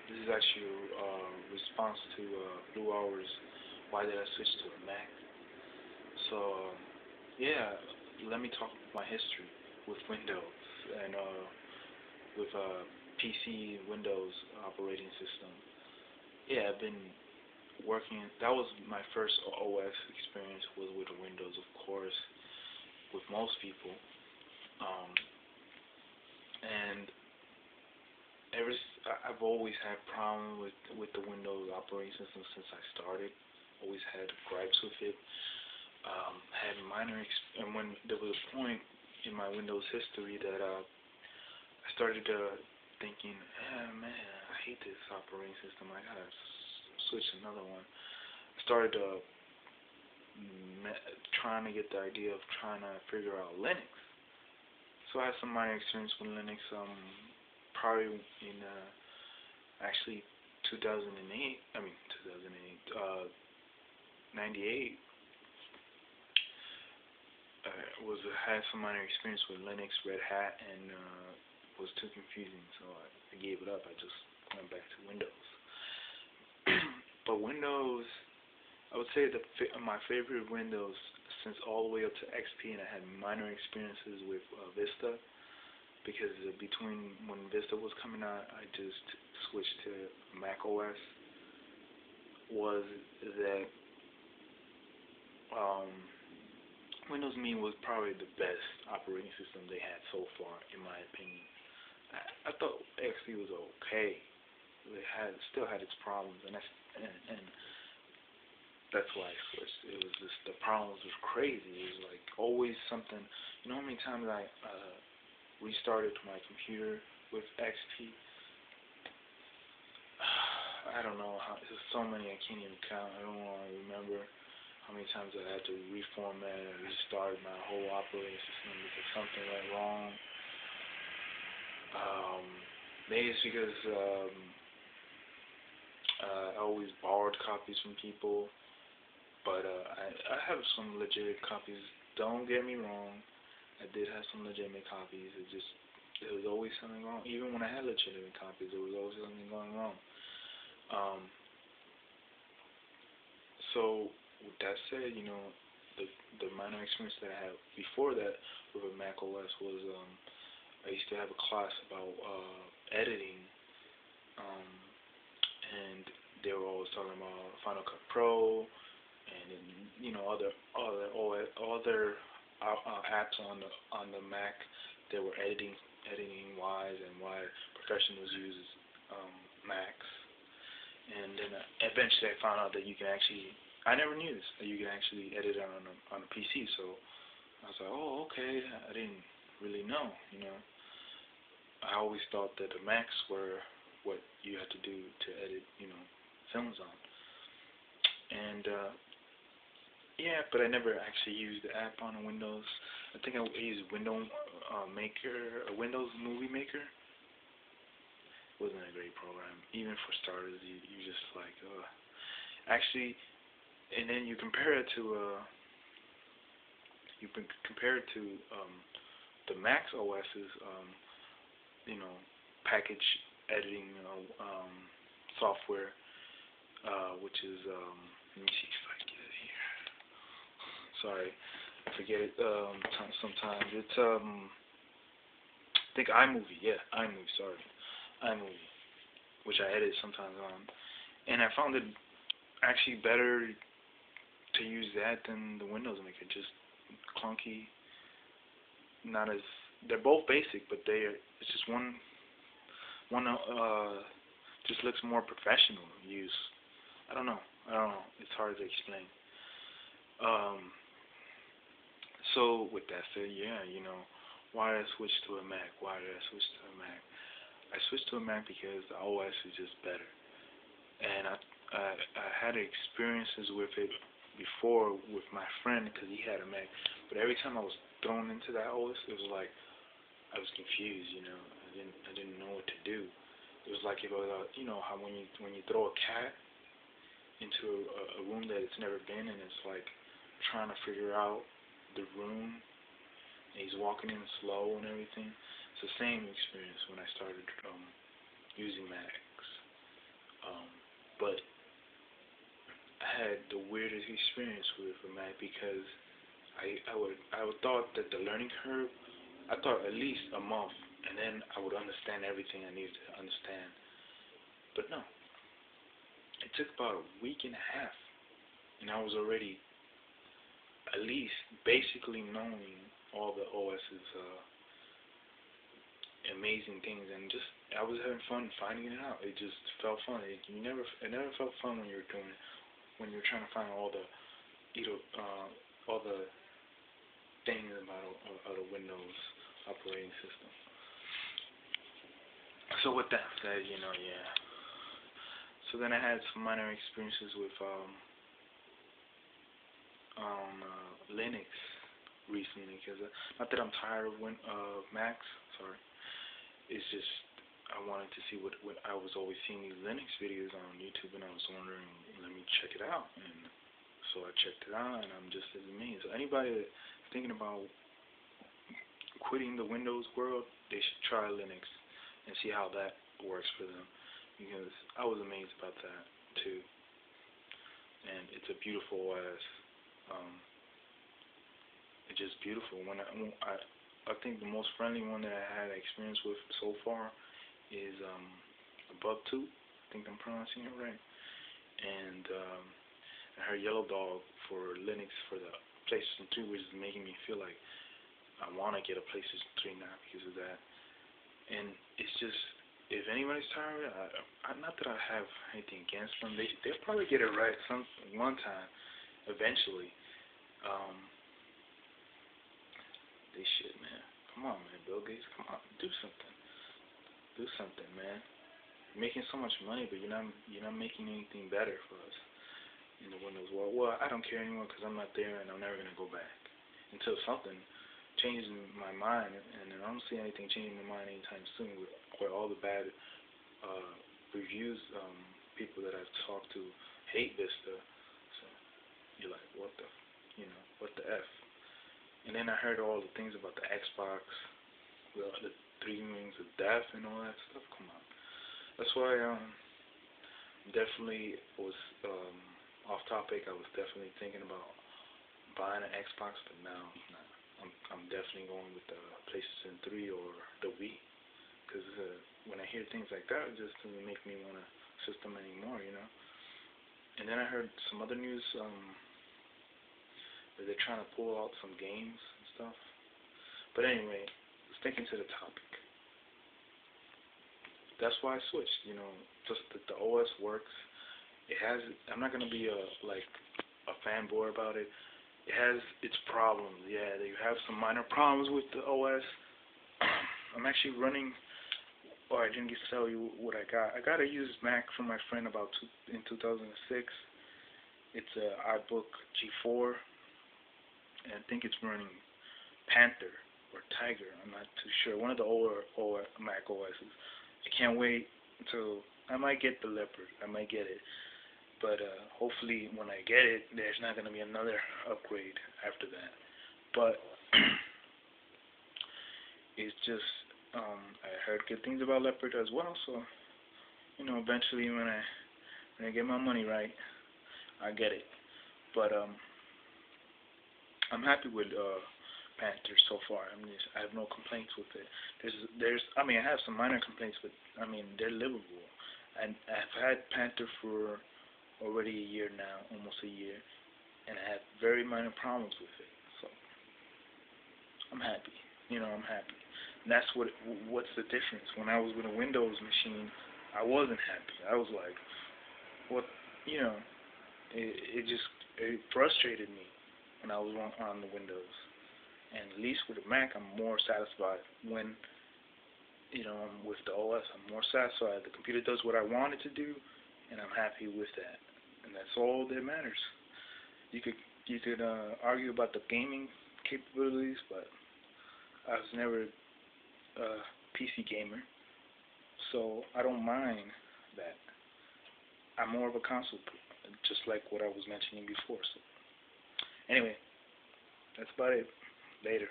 This is actually a response to Blue Hour's "Why Did I Switch to a Mac?" So, yeah, let me talk my history with Windows and with PC Windows operating system. Yeah, I've been working. That was my first OS experience was with Windows, of course, with most people. Um, and I've always had problem with the Windows operating system since I started. Always had gripes with it. Had minor and when there was a point in my Windows history that I started thinking, man, I hate this operating system. I gotta switch to another one. I started trying to get the idea of trying to figure out Linux. So I had some minor experience with Linux. Probably in actually 2008. I mean 2008. 98 was had some minor experience with Linux, Red Hat, and was too confusing, so I gave it up. I just went back to Windows. But Windows, I would say my favorite Windows since all the way up to XP, and I had minor experiences with Vista because between when Vista was coming out, I just switched to Mac OS. Was that um, Windows Me was probably the best operating system they had so far, in my opinion. I thought XP was okay. It still had its problems, and that's why I switched. It was just the problems was crazy. It was like always something. You know how many times I restarted my computer with XP? I don't know how. There's so many I can't even count. I don't want to remember how many times I had to reformat and restart my whole operating system because something went wrong. Um, Maybe it's because I always borrowed copies from people, but I have some legitimate copies. Don't get me wrong, I did have some legitimate copies. There was always something wrong. Even when I had legitimate copies, there was always something going wrong. Um, so with that said, the minor experience that I had before that with a Mac OS was I used to have a class about editing, um, and they were always talking about Final Cut Pro and other apps on the Mac that were editing wise and why professionals use Macs. And then eventually I found out that you can actually. I never knew this that you can actually edit it on a PC. So I was like, oh, okay. I didn't really know. I always thought that the Macs were what you had to do to edit, films on. And yeah, but I never actually used the app on Windows. I think I used Windows Maker, a Windows Movie Maker. Wasn't a great program, even for starters. You just like actually, and then you compare it to the Mac's OS's package editing software, which is let me see if I can get it here. Sorry, I forget it sometimes. It's I think iMovie. Yeah, iMovie. Sorry, iMovie, which I edit sometimes on, and I found it actually better to use that than the Windows Maker. Just clunky, not as they're both basic, but it's just one just looks more professional use. I don't know. It's hard to explain. Um, so with that said, yeah, why did I switch to a Mac? Why did I switch to a Mac? I switched to a Mac because the OS is just better, and I had experiences with it before with my friend because he had a Mac, but every time I was thrown into that OS, it was like I was confused. I didn't know what to do. It was like if how when you throw a cat into a room that it's never been, and it's like trying to figure out the room, and he's walking in slow and everything. It's the same experience when I started using Macs. had the weirdest experience with a Mac because I would thought that the learning curve, I thought at least a month, and then I would understand everything I needed to understand. But no, it took about a week and a half, and I was already at least basically knowing all the OS's amazing things, and just I was having fun finding it out. It just felt fun. It never felt fun when you're doing it, when you're trying to find all the all the things about a Windows operating system. So with that said, yeah. So then I had some minor experiences with Linux recently, because not that I'm tired of Macs, sorry. It's just I wanted to see what I was always seeing these Linux videos on YouTube, and I was wondering, let me check it out. And so I checked it out, and I'm just as amazed. So anybody that's thinking about quitting the Windows world, they should try Linux and see how that works for them, because I was amazed about that too. And it's a beautiful OS. It's just beautiful. I think the most friendly one that I had experience with so far is Bubtooth. I think I'm pronouncing it right. And I heard Yellow Dog for Linux for the PlayStation 3, which is making me feel like I want to get a PlayStation 3 now because of that. And it's just, if anybody's tired, not that I have anything against them. They'll probably get it right one time, eventually. They should, man. Come on, man. Bill Gates, come on, do something. Do something, man. You're making so much money, but you're not making anything better for us in the Windows world. Well, I don't care anymore because I'm not there, and I'm never gonna go back until something changes my mind. And I don't see anything changing my mind anytime soon with all the bad reviews. People that I've talked to hate Vista. So you're like, what the F? And then I heard all the things about the Xbox, the 3 rings of death and all that stuff. Come on. That's why definitely was off topic. I was definitely thinking about buying an Xbox, but now I'm definitely going with the PlayStation 3 or the Wii, because when I hear things like that, it just doesn't make me want a system anymore, And then I heard some other news. They're trying to pull out some games and stuff. But anyway, sticking to the topic. That's why I switched, just that the OS works. It has, I'm not going to be a fanboy about it. It has its problems. Yeah, you have some minor problems with the OS. I'm actually running, I didn't get to tell you what I got. I got a used Mac from my friend in 2006. It's a iBook G4. And I think it's running Panther or Tiger. I'm not too sure. One of the older Mac OSs. I can't wait until I might get the Leopard. I might get it, but hopefully when I get it, there's not going to be another upgrade after that. But it's just I heard good things about Leopard as well. So eventually when I get my money right, I get it. But I'm happy with Panther so far. I have no complaints with it. I have some minor complaints, but they're livable. And I've had Panther for already a year now, almost a year, and I had very minor problems with it. So I'm happy. I'm happy. And that's what's the difference. When I was with a Windows machine, I wasn't happy. I was like, what? It frustrated me when I was on the Windows. And at least with the Mac, I'm more satisfied when, I'm with the OS. I'm more satisfied. The computer does what I want it to do, and I'm happy with that. And that's all that matters. You could argue about the gaming capabilities, but I was never a PC gamer, so I don't mind that. I'm more of a console, just like what I was mentioning before. So anyway, that's about it. Later.